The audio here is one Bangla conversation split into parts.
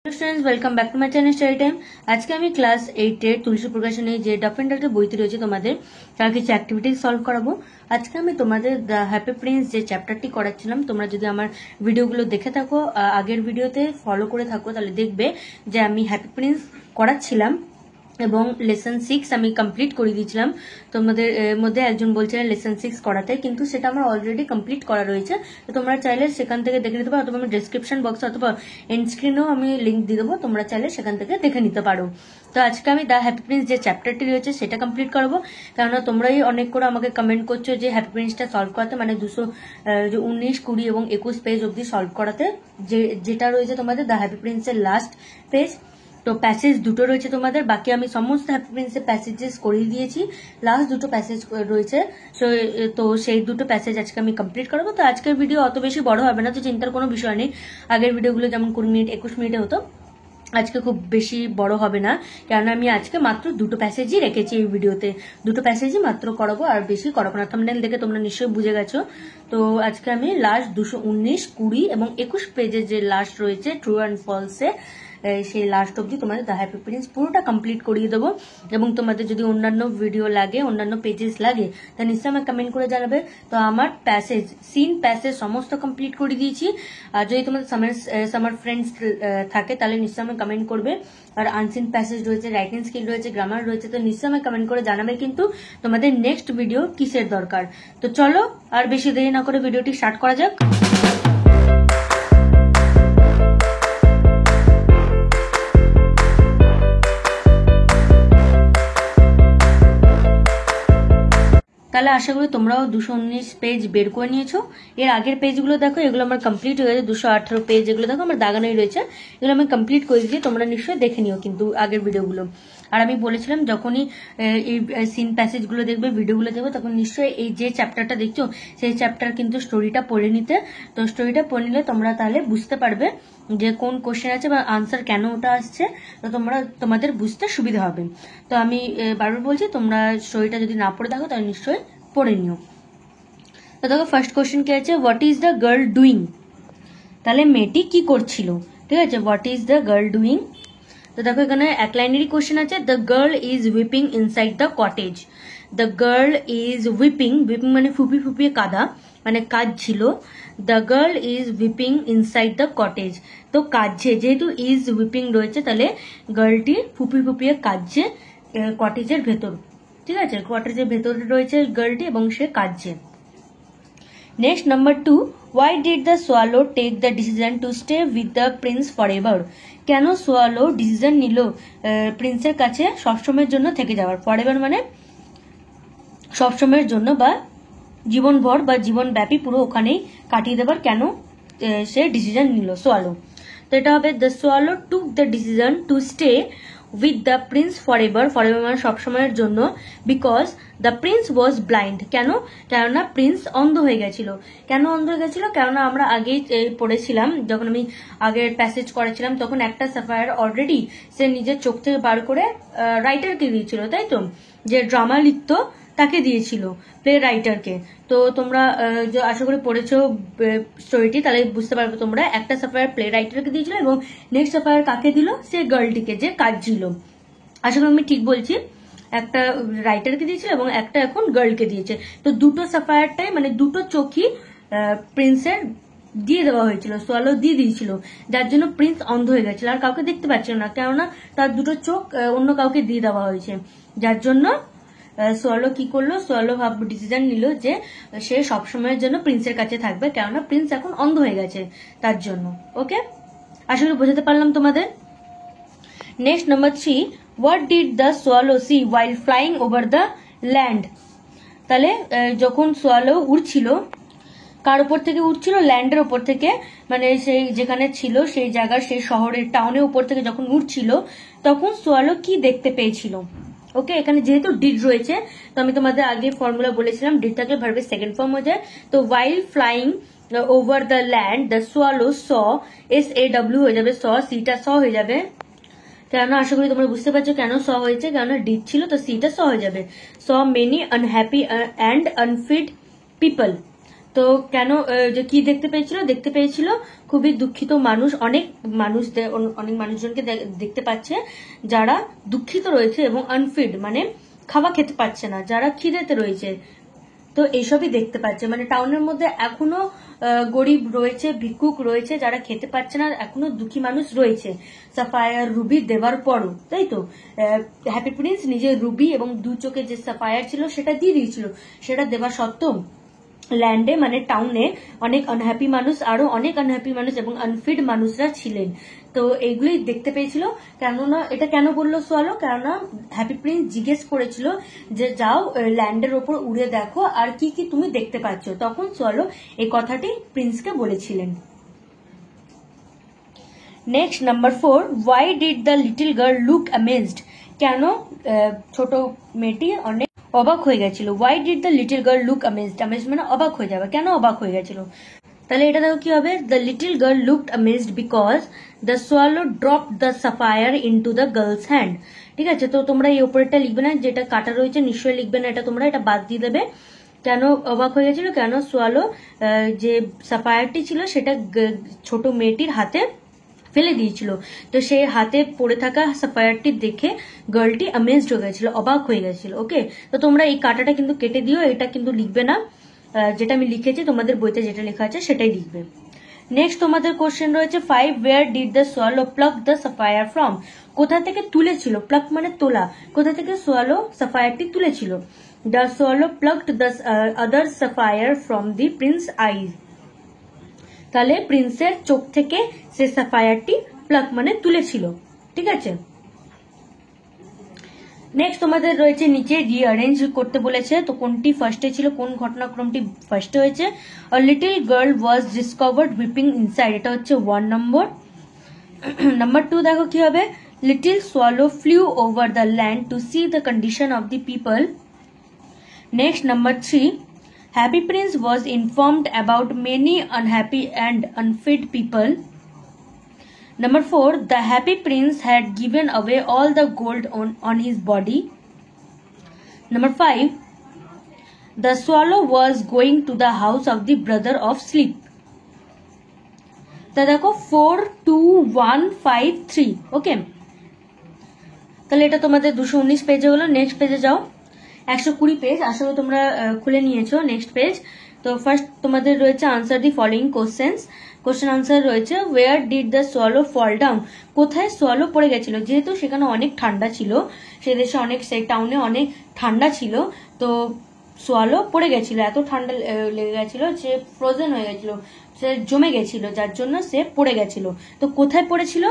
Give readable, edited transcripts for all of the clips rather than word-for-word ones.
Hello students welcome back to my channel study time. आज के क्लास 8 तुलसी प्रकाशने जो डफ एंड डाक्टर বইটি রয়েছে তোমাদের তার কিছু অ্যাক্টিভিটি সলভ করাবো। আজকে আমি তোমাদের দ্য হ্যাপি প্রিন্স যে চ্যাপ্টারটি করাচ্ছিলাম, তোমরা যদি আমার ভিডিওগুলো দেখে থাকো, আগের ভিডিওতে ফলো করে থাকো, তাহলে দেখবে যে আমি হ্যাপি প্রিন্স করাচ্ছিলাম এবং লেসন 6 আমি কমপ্লিট করে দিয়েছিলাম। তোমাদের মধ্যে একজন বলছিলেন লেসন 6 করাতে, কিন্তু সেটা আমার অলরেডি কমপ্লিট করা রয়েছে। তো তোমরা চাইলে সেখান থেকে দেখে নিতে পারো, অথবা আমি ডেসক্রিপশন বক্সে অথবা এন্ড স্ক্রিনেও আমি লিঙ্ক দিয়ে দেবো, তোমরা চাইলে সেখান থেকে দেখে নিতে পারো। তো আজকে আমি দ্য হ্যাপি প্রিন্স যে চ্যাপ্টারটি রয়েছে সেটা কমপ্লিট করবো, কেননা তোমরাই অনেক করে আমাকে কমেন্ট করছো যে হ্যাপি প্রিন্সটা সলভ করাতে, মানে 219, 20 এবং 21 পেজ অব্দি সলভ করাতে, যেটা রয়েছে তোমাদের দ্য হ্যাপি প্রিন্সের লাস্ট পেজ। তো প্যাসেজ দুটো রয়েছে তোমাদের, বাকি আমি সমস্ত হ্যাপি প্রিন্সের প্যাসেজেস করিয়ে দিয়েছি, লাস্ট দুটো প্যাসেজ রয়েছে। তো সেই দুটো প্যাসেজ আজকে আমি কমপ্লিট করবো। তো আজকের ভিডিও অত বেশি বড় হবে না, তো চিন্তার কোনো বিষয় নেই। আগের ভিডিওগুলো যেমন 20 মিনিট 21 মিনিটে হতো, আজকে খুব বেশি বড় হবে না, কারণ আমি আজকে মাত্র দুটো প্যাসেজই রেখেছি এই ভিডিওতে, দুটো প্যাসেজই মাত্র করাবো, আর বেশি করাবো না। থাম্বনেল দেখে তোমরা নিশ্চয়ই বুঝে গেছো। তো আজকে আমি লাস্ট 219, 20 এবং 21 পেজের যে লাস্ট রয়েছে ট্রু অ্যান্ড ফলসে, সেই লাস্ট অব্দি তোমাদের দ্য হ্যাপি প্রিন্স পুরোটা কমপ্লিট করিয়ে দেবো। এবং তোমাদের যদি অন্যান্য ভিডিও লাগে, অন্যান্য পেজেস লাগে, তা নিশ্চয়ই আমাকে কমেন্ট করে জানাবে। তো আমার প্যাসেজ, সিন প্যাসেজ সমস্ত কমপ্লিট করে দিয়েছি। আর যদি তোমাদের সামার ফ্রেন্ডস থাকে তাহলে নিশ্চয়ই আমাকে কমেন্ট করবে। আর আনসিন প্যাসেজ রয়েছে, রাইটিং স্কিল রয়েছে, গ্রামার রয়েছে, তো নিশ্চয়ই আমাকে কমেন্ট করে জানাবে কিন্তু তোমাদের নেক্সট ভিডিও কিসের দরকার। তো চলো আর বেশি দেরি না করে ভিডিওটি স্টার্ট করা যাক। তাহলে আশা করি তোমরাও 219 পেজ বের করে নিয়েছো। এর আগের পেজগুলো দেখো, এগুলো আমার কমপ্লিট হয়ে গেছে। 218 পেজ এগুলো দেখো আমার দাগানোই রয়েছে, এগুলো আমি কমপ্লিট করে দিয়েছি। তোমরা নিশ্চয়ই দেখে নিও কিন্তু আগের ভিডিওগুলো। আর আমি বলেছিলাম যখনই এই সিন প্যাসেজগুলো দেখবে, ভিডিওগুলো দেখবে, তখন নিশ্চয়ই এই যে চ্যাপ্টারটা দেখছো সেই চ্যাপ্টার কিন্তু স্টোরিটা পড়ে নিতে। তো স্টোরিটা পড়ে নিলে তোমরা তাহলে বুঝতে পারবে যে কোন কোশ্চেন আছে বা আনসার কেন ওটা আসছে, তো তোমাদের বুঝতে সুবিধা হবে। তো আমি বারবার বলছি, তোমরা স্টোরিটা যদি না পড়ে থাকো তাহলে নিশ্চয়ই পড়ে নিও। তো দেখো ফার্স্ট কোশ্চেন কি আছে, what is the girl doing. তাহলে মেয়েটি কি করছিল, ঠিক আছে, what is the girl doing. তো দেখো এখানে এক লাইনেরই কোশ্চেন আছে, the girl is weeping inside the cottage. The girl is weeping, weeping মানে ফুপিয়ে ফুপিয়ে কাঁদা, মানে কাঁদছিল। The girl is weeping inside the cottage, তো কাঁদছে, যেহেতু ইজ উইপিং রয়েছে তাহলে গার্লটি ফুপিয়ে ফুপিয়ে কাঁদছে কটেজের ভেতর, ঠিক আছে, কটেজের ভেতরে রয়েছে গার্লটি এবং সে কাঁদছে। Next number 2, why did the swallow take the decision to stay with the prince forever এভার। কেন সোয়ালো ডিসিশন নিল প্রিন্সের কাছে সবসময়ের জন্য থেকে যাওয়ার। ফর এভার মানে সবসময়ের জন্য বা জীবনভর বা জীবনব্যাপী পুরো ওখানেই কাটিয়ে দেবার কেন সে ডিসিশন নিল সোয়ালো। তো এটা হবে the swallow took the decision to stay with the prince forever ever, for ever মানে সবসময়ের জন্য, because the Prince was blind. কেননা প্রিন্স অন্ধ হয়ে গেছিল। কেন অন্ধ হয়ে গেছিল, কেননা আমরা আগেই পড়েছিলাম, যখন আমি আগের প্যাসেজ করেছিলাম, তখন একটা সাফায়ার অলরেডি সে নিজের চোখ থেকে বার করে রাইটারকে দিয়েছিল, তাই তো, যে ড্রামা লিখতো তাকে দিয়েছিল, প্লে রাইটারকে। তো তোমরা আশা করি পড়েছো স্টোরিটি, তাহলে বুঝতে পারবে তোমরা, একটা সাফায়ার প্লে রাইটারকে দিয়েছিল এবং নেক্সট সাফায়ার কাকে দিল, সে গার্লটিকে যে কাঁদছিল। আশা করি আমি ঠিক বলছি, একটা রাইটারকে দিয়েছিল এবং একটা এখন গার্লকে দিয়েছে। তো দুটো সাফায়ারটাই মানে দুটো চোখই প্রিন্সের দিয়ে দেওয়া হয়েছিল, সোয়ালো দিয়ে দিয়েছিল, যার জন্য প্রিন্স অন্ধ হয়ে গেছিল, আর কাউকে দেখতে পাচ্ছিল না, কেননা তার দুটো চোখ অন্য কাউকে দিয়ে দেওয়া হয়েছে। যার জন্য সোয়ালো কি করলো, সোয়ালো ডিসিশন নিল যে সে সবসময়ের জন্য প্রিন্সের কাছে থাকবে, কেননা প্রিন্স এখন অন্ধ হয়ে গেছে তার জন্য। ওকে, আশা করি বোঝাতে পারলাম তোমাদের। Next number 3, what did the swallow see while flying over the land. তাহলে যখন সোয়ালো উড়ছিল, কার উপর থেকে উঠছিল, ল্যান্ডের উপর থেকে, মানে সেই যেখানে ছিল সেই জায়গার, সেই শহরের টাউনের উপর থেকে যখন উঠছিল, তখন সোয়ালো কি দেখতে পেয়েছিল। ওকে, এখানে যেহেতু ডিড রয়েছে, তো আমি তোমাদের আগে ফর্মুলা বলেছিলাম, ডিড থাকলে ভার্বের সেকেন্ড ফর্ম হয়ে যায়। তো ওয়াইল flying over the land the swallow saw, SAW হয়ে যাবে, সিটা স হয়ে যাবে। কেন আশা করি তোমরা বুঝতে পারছো কেন স হয়েছে, কেননা ডিড ছিল তো সিটা স হয়ে যাবে। স many unhappy and unfit people. তো কেন যে কি দেখতে পেয়েছিল খুবই দুঃখিত মানুষ, অনেক মানুষজনকে দেখতে পাচ্ছে যারা দুঃখিত রয়েছে এবং আনফিড মানে খাবার খেতে পাচ্ছে না, যারা খিদেতে রয়েছে। তো এইসবই দেখতে পাচ্ছে, মানে টাউনের মধ্যে এখনো গরিব রয়েছে, ভিক্ষুক রয়েছে, যারা খেতে পাচ্ছে না, এখনো দুঃখী মানুষ রয়েছে সাফায়ার রুবি দেওয়ার পরও, তাই তো হ্যাপি প্রিন্স নিজের রুবি এবং 2 চোখে যে সাফায়ার ছিল সেটা দিয়ে দিয়েছিল। সেটা দেওয়া সত্ত্বেও ল্যান্ডে মানে টাউনে অনেক আনহ্যাপি মানুষ, আরো অনেক আনহ্যাপি মানুষ এবং আনফিড মানুষরা ছিলেন। তো এইগুলোই দেখতে পেয়েছিল। কেননা এটা কেন বললো সোয়ালো, কেননা হ্যাপি প্রিন্স জিজ্ঞেস করেছিল যে যাও ল্যান্ডের ওপর উড়ে দেখো আর কি কি তুমি দেখতে পাচ্ছ, তখন সোয়ালো এই কথাটি প্রিন্সকে বলেছিলেন। Next number 4, Y did the little girl look amazed, কেন ছোট মেয়েটি অনেক অবাক হয়ে গেছিল। Y did the little girl look amazed, amazed মানে অবাক হয়ে যাবে, কেন অবাক হয়ে গেছিল। তাহলে এটা দেখো কি হবে, the little girl looked amazed because the swallow dropped the Sapphire into the girls hand. ঠিক আছে, তো তোমরা এই ওপরেরটা লিখবে না, যেটা কাটা রয়েছে নিশ্চয়ই লিখবে না, এটা তোমরা এটা বাদ দিয়ে দেবে। কেন অবাক হয়ে গেছিল, কেন সোয়ালো যে সাফায়ারটি ছিল সেটা ছোট মেয়েটির হাতে ফেলে দিয়েছিল। তো সে হাতে পড়ে থাকা সাফায়ারটি দেখে গার্লটি অ্যামেজড হয়ে গেছিল, অবাক হয়ে গেছিল। ওকে, তো তোমরা এই কাটাটা কিন্তু কেটে দিও, এটা কিন্তু লিখবে না, যেটা আমি লিখেছি তোমাদের বইতে যেটা লেখা আছে সেটাই লিখবে। নেক্সট তোমাদের কোশ্চেন রয়েছে 5, where did the swallow pluck the sapphire from, কোথা থেকে তুলেছিল, প্লাক মানে তোলা, কোথা থেকে সোয়ালো সাফায়ারটি তুলেছিল। The swallow plucked the other sapphire from the prince eyes, তাহলে প্রিন্সের চোখ থেকে সে সাফায়ারটি প্লাক মানে তুলেছিল। ঠিক আছে, নেক্সট তোমাদের রয়েছে নিচে রিঅ্যারেঞ্জ করতে বলেছে, তো কোনটি ফার্স্টে ছিল, কোন ঘটনাক্রমটি ফার্স্টে হয়েছে। A little girl was discovered weeping inside, এটা হচ্ছে 1 নম্বর। নাম্বার 2 দেখো কি হবে, little swallow flew over the land to see the condition of the people. Next number 3, happy prince was informed about many unhappy and unfed people. Number 4, the happy prince had given away all the gold on his body. Number 5, the swallow was going to the house of the brother of sleep. তা দেখো 4, 2, 1, 5, 3. ওকে, তাহলে এটা তোমাদের 219 পেজে হলো। নেক্সট পেজে যাও, 120 পেজ আসলে তোমরা খুলে নিয়েছো। নেক্সট পেজ, তো ফার্স্ট তোমাদের রয়েছে answer the following questions. Question answer রয়েছে, where did the swallow fall down, কোথায় সোয়ালো পড়ে গেছিল। যেহেতু সেখানে অনেক ঠান্ডা ছিল, সে দেশে সেই টাউনে অনেক ঠান্ডা ছিল, তো সোয়ালো পড়ে গেছিল, এত ঠান্ডা লেগে গেছিল যে ফ্রোজেন হয়ে গেছিল, সে জমে গেছিল, যার জন্য সে পড়ে গেছিল। তো কোথায় পড়েছিল,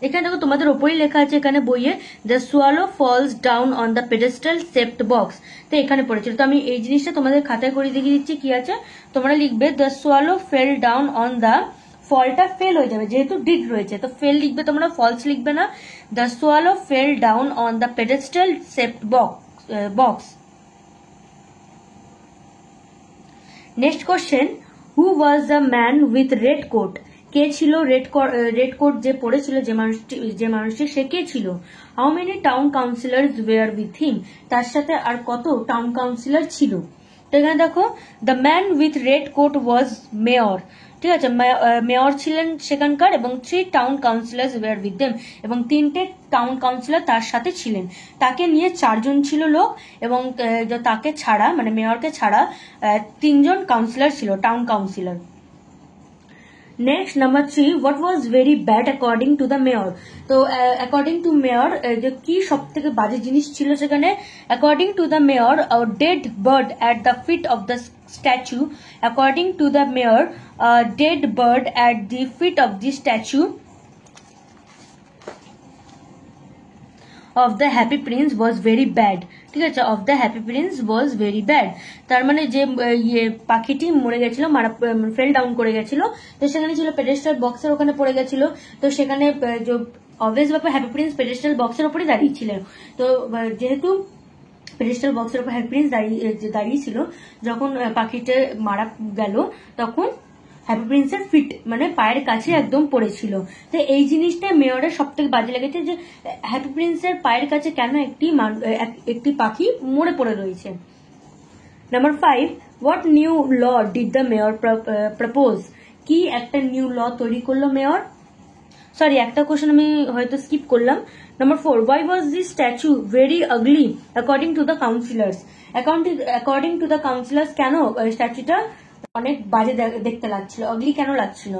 এখানে দেখো তোমাদের ওপরেই লেখা আছে এখানে বইয়ে, the swallow falls down on the pedestal shaped box, তো এখানে পড়েছিল। তো আমি এই জিনিসটা তোমাদের খাতায় করে দেখিয়ে দিচ্ছি কি আছে, তোমরা লিখবে the swallow fell down on the, ফলটা ফেল হয়ে যাবে যেহেতু ডিড রয়েছে, তো ফেল লিখবে তোমরা, ফলস লিখবে না। The swallow fell down on the pedestal shaped box. Next question, who was the man with red coat, কে ছিল রেড কোট যে পড়েছিল, যে মানুষটি সে কে ছিল। How many town councillors were with him, তার সাথে আর কত টাউন কাউন্সিলর ছিল। তো এখানে দেখো, the man with red coat was mayor, ঠিক আছে, মেয়র ছিলেন সেখানকার, এবং 3 town councillors were with them, এবং 3টে টাউন কাউন্সিলর তার সাথে ছিলেন। তাকে নিয়ে 4 জন ছিল লোক, এবং তাকে ছাড়া মানে মেয়রকে ছাড়া 3 জন কাউন্সিলর ছিল, town councillor. Next number 3, what was very bad according to the mayor, তো অ্যাকর্ডিং টু মেয়র যে কি সব থেকে বাজে জিনিস ছিল সেখানে। According to the mayor, a dead bird at the feet of the statue, according to the mayor, a dead bird at the feet of the statue of the happy prince was very bad, ঠিক আছে, of the happy prince was very bad, তার মানে যে পাখিটি মরে গেছিল, ফেল ডাউন করে গেছিল, তো সেখানে ছিল পেডেস্টাল বক্সের ওখানে পড়ে গেছিল, তো সেখানে অবভিয়াস ব্যাপার হ্যাপি প্রিন্স পেডেস্টাল বক্সের উপরে দাঁড়িয়েছিলেন। তো যেহেতু পেডেস্টাল বক্সের উপর হ্যাপি প্রিন্স দাঁড়িয়েছিল, যখন পাখিটা মারা গেল তখন হ্যাপি প্রিন্সের ফিট মানে পায়ের কাছে একদম পড়েছিল। তো এই জিনিসটা মেয়রের সব থেকে বাজে লেগেছে যে হ্যাপি প্রিন্সের পায়ের কাছে কেন একটি পাখি মরে পড়ে রয়েছে। Number 5, what new law did the mayor propose? কি একটা নিউ ল তৈরি করলো মেয়র? সরি, একটা কোশ্চেন আমি হয়তো স্কিপ করলাম। Number 4, why was this statue very ugly according to the councillors? According to the councillors কেন স্ট্যাচুটা অনেক বাজে দেখতে লাগছিল, আগলি কেন লাগছিল?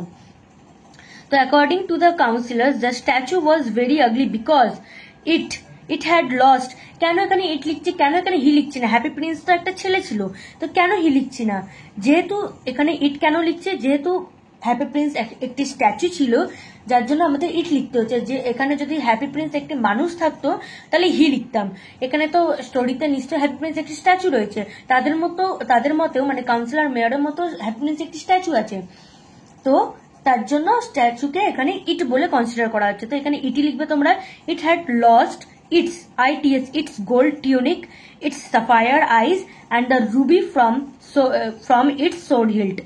তো according to the councillors the statue was very ugly because it had lost. কেন এখানে ইট লিখছি, কেন এখানে হি লিখছি না? হ্যাপি প্রিন্স তো একটা ছেলে ছিল, তো কেন হি লিখছি না? যেহেতু এখানে ইট কেন লিখছে, যেহেতু হ্যাপি প্রিন্স একটি স্ট্যাচু ছিল, যার জন্য আমাদের ইট লিখতে হচ্ছে। যে এখানে যদি হ্যাপি প্রিন্স একটি মানুষ থাকতো তাহলে হি লিখতাম। এখানে তো স্টোরিতে নিশ্চয়ই হ্যাপি প্রিন্স একটি স্ট্যাচু রয়েছে, তাদের মতেও মানে কাউন্সিলর মেয়রের মতো হ্যাপি প্রিন্স একটি স্ট্যাচু আছে, তো তার জন্য স্ট্যাচুকে এখানে ইট বলে কনসিডার করা হচ্ছে। তো এখানে ইটি লিখবে তোমরা। It had lost its gold tunic, its sapphire eyes and the ruby from its sword hilt.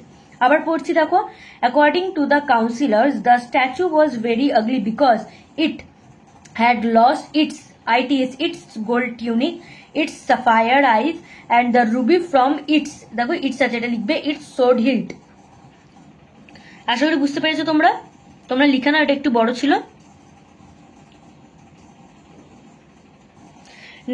আবার পড়ছি দেখো, according to the councillors the statue was very ugly because it had lost its gold tunic, its sapphire eyes and the ruby from its, দেখো ইটস আছে, এটা লিখবে ইটস সোড হিল্ট। আশা করি বুঝতে পেরেছো তোমরা লিখে নাও, এটা একটু বড় ছিল।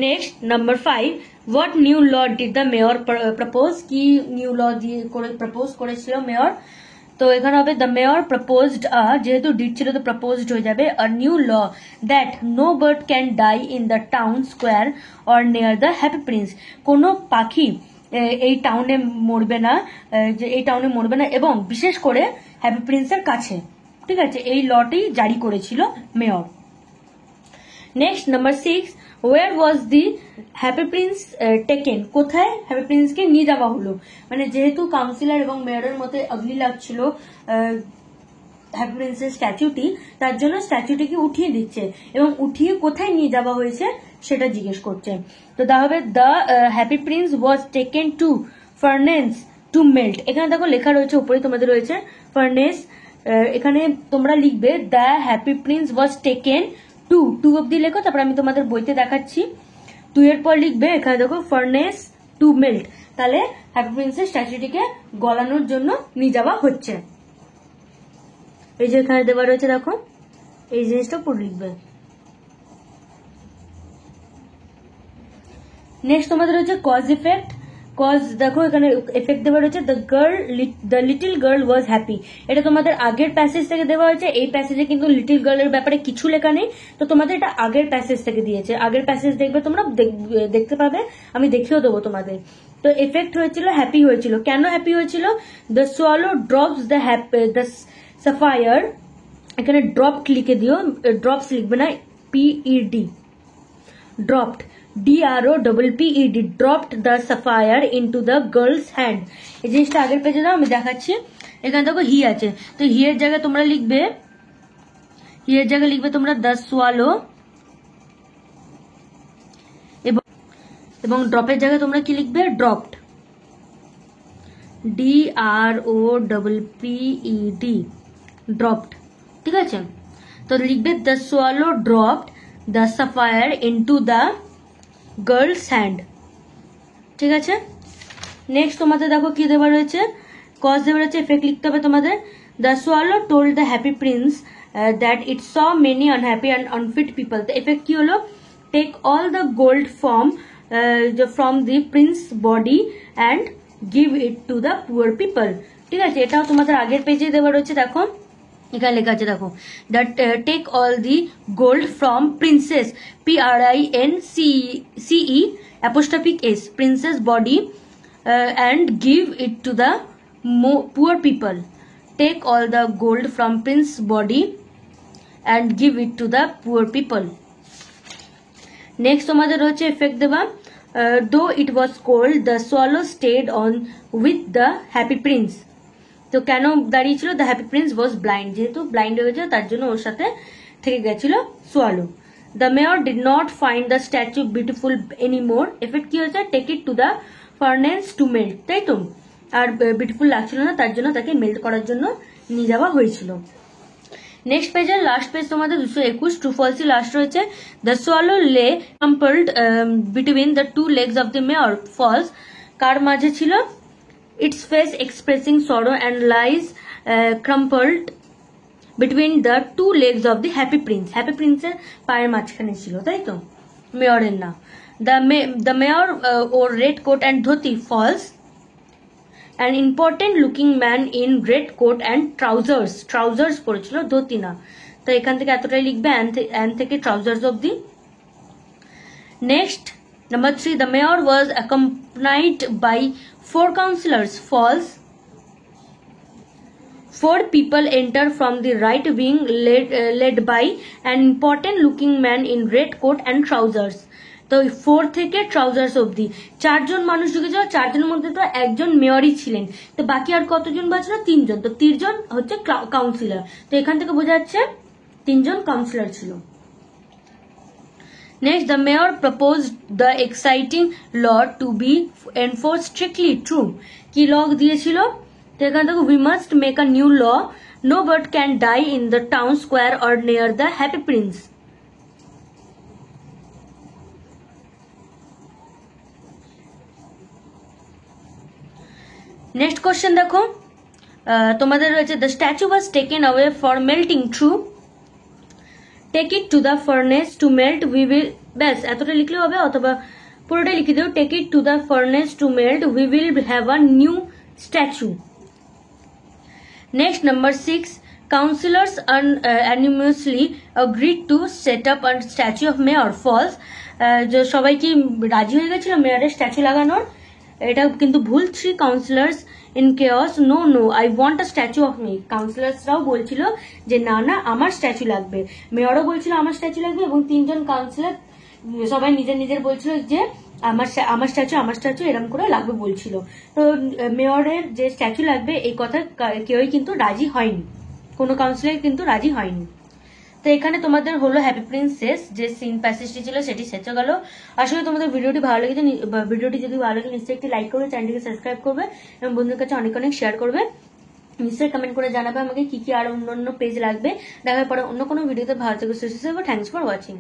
Next number 5, what new law did the mayor propose? কি নিউ ল দিয়ে প্রপোজ করেছিল মেয়র? তো এখানে হবে দ্য মেয়র প্রপোজড যেহেতু ডিড ছিল তো প্রপোজড হয়ে যাবে, a new law that no bird can die in the town square or near the happy prince. কোনো পাখি এই টাউনে মরবে না এবং বিশেষ করে হ্যাপি প্রিন্সের কাছে। ঠিক আছে, এই লটি জারি করেছিল মেয়র। নেক্সট নাম্বার 6, ওয়ার ওয়াজ দি হ্যাপি প্রিন্স টেকেন? কোথায় হ্যাপি প্রিন্সকে নিয়ে যাওয়া হলো? মানে যেহেতু কাউন্সিলর এবং মেয়রের মধ্যে আগলি লাগছিল হ্যাপি প্রিন্সের স্ট্যাচুটি, তার জন্য স্ট্যাচুটিকে উঠিয়ে দিচ্ছে এবং উঠিয়ে কোথায় নিয়ে যাওয়া হয়েছে সেটা জিজ্ঞেস করছে। তো তা হবে the happy prince was taken to furnace to melt. এখানে দেখো লেখা রয়েছে, উপরে তোমাদের রয়েছে ফার্নেস, এখানে তোমরা লিখবে the happy prince was taken two অব্দি লেখো, তারপর আমি তোমাদের বইতে দেখাচ্ছি। 2 এর পর লিখবে এখানে দেখো ফার্নেস টু মেল্ট, তাহলে হ্যাপি প্রিন্সের স্ট্যাচুটিকে গলানোর জন্য নিয়ে যাওয়া হচ্ছে। এই যে এখানে দেওয়া রয়েছে দেখো, এই জিনিসটা পুরো লিখবে। নেক্সট তোমাদের রয়েছে কজ ইফেক্ট। কজ দেখো এখানে এফেক্ট দেওয়া রয়েছে the little girl was happy. এটা তোমাদের আগের প্যাসেজ থেকে দেওয়া হয়েছে, এই প্যাসেজে কিন্তু লিটল গার্লের ব্যাপারে কিছু লেখা নেই, তো তোমাদের এটা আগের প্যাসেজ থেকে দিয়েছে। আগের প্যাসেজ দেখবে তোমরা, দেখতে পাবে, আমি দেখিয়েও দেবো তোমাদের। তো এফেক্ট হয়েছিল, হ্যাপি হয়েছিল। কেন হ্যাপি হয়েছিল? The swallow drops the Sapphire, এখানে ড্রপড লিখে দিও, ড্রপস লিখবে না, PED, dropped, DROPPED, dropped the sapphire into the girl's hand। এই জিনিসটা আগের পেজে দাও, আমি দেখাচ্ছি। এখানে দেখো হি আছে, তো হি এর জায়গায় তোমরা লিখবে তোমরা দ্য সোয়ালো, এবং ড্রপের জায়গায় তোমরা কি লিখবে? Dropped, DROPPED, dropped. ঠিক আছে, তো লিখবে the swallow dropped the Sapphire into the girls hand. ঠিক আছে, নেক্সট তোমাদের দেখো কি দেওয়া রয়েছে, কজ দেওয়া রয়েছে, এফেক্ট লিখতে হবে তোমাদের। The swallow told the happy prince that it saw many unhappy and unfit people. তো এফেক্ট কি হলো? Take all the gold from the prince body and give it to the poor people. ঠিক আছে, এটাও তোমাদের আগের পেজে দেওয়া রয়েছে, দেখো এখানে লেখা আছে, দেখো that take all the gold from princess, PRINCE princess body and give it to the poor people. Take all the gold from prince body and give it to the poor people. Next তোমাদের রয়েছে এফেক্ট দেওয়া, though it was cold the swallow stayed on with the happy prince. তো কেন দাঁড়িয়েছিল? The happy prince was blind, যেহেতু ব্লাইন্ড হয়ে গেছিল তার জন্য ওর সাথে থেকে গেছিল swallow. The mayor did not find the statue beautiful anymore. Effect কি হয়েছে? Take it to the furnace to melt, তাই তো, আর বিউটিফুল লাগছিল না, তার জন্য তাকে মেল্ট করার জন্য নিয়ে যাওয়া হয়েছিল। নেক্সট পেজের লাস্ট পেজ তোমাদের 221, ট্রু ফলসি লাস্ট রয়েছে। The swallow lay crumpled between the two legs of the mayor, false. কার মাঝে ছিল? Its face expressing sorrow and lies crumpled between the two legs of the happy prince. Happy প্রিন্সের পায়ের মাঝখানে ছিল, তাই তো? মেয়রের না। দ্য মেয়র ওর red coat and dhoti false. An important looking man in red coat and trousers পরেছিল, ধুতি না। তো এখান থেকে এতটাই লিখবে, and থেকে trousers অবধি। Next, number 3, the mayor was accompanied by 4 councillors, false। 4 people enter from the right wing led by an important looking man in red coat and trousers। তো 4 থেকে ট্রাউজার্স অবধি 4 জন মানুষ ঢুকেছিল, 4 জনের মধ্যে তো একজন মেয়রই ছিলেন, তো বাকি আর কতজন বাঁচলো? 3 জন। তো 3 জন হচ্ছে কাউন্সিলর। তো এখান থেকে বোঝা যাচ্ছে 3 জন কাউন্সিলর ছিল। Next, the mayor proposed the exciting law to be enforce strictly true. কি ল দিয়েছিল? তো এখান থেকে we must make a new law, no bird can die in the town square or near the happy prince. Next question দেখো তোমাদের রয়েছে, the statue was taken away for melting, true. Take it to the furnace to melt, we will, ব্যাস এতটা লিখলে হবে, অথবা পুরোটাই লিখে দেও, take it to the furnace to melt, we will have a new statue. Next, number 6, councillors unanimously agreed to set up a statue of mayor, false। সবাই কি রাজি হয়ে গেছিল মেয়রের স্ট্যাচু লাগানোর? এটা কিন্তু ভুল। 3 councillors in chaos, no, I want a statue of me। কাউন্সিলর্সরাও বলছিল যে না না আমার স্ট্যাচু লাগবে, মেয়রও বলছিল আমার স্ট্যাচু লাগবে, এবং 3 জন কাউন্সিলর সবাই নিজের বলছিল যে আমার স্ট্যাচু এরকম করে লাগবে বলছিল। তো মেয়রের যে স্ট্যাচু লাগবে এই কথা কেউই কিন্তু রাজি হয়নি, কোনো কাউন্সিলর কিন্তু রাজি হয়নি। তো এখানে তোমাদের হলো হ্যাপি প্রিন্স শেষ, যে সিন প্যাসেজটি ছিল সেটি শেষ হয়ে গেল। আসলে তোমাদের ভিডিওটি ভালো লেগেছে, ভিডিওটি যদি ভালো লাগে নিশ্চয়ই একটি লাইক করবে, চ্যানেলটিকে সাবস্ক্রাইব করবে এবং বন্ধুদের কাছে অনেক শেয়ার করবে। নিশ্চয়ই কমেন্ট করে জানাবে আমাকে কি আর অন্য পেজ লাগবে। দেখার পরে অন্য কোনো ভিডিওতে ভালো থেকে সুস্থ থাকবে। Thanks for watching.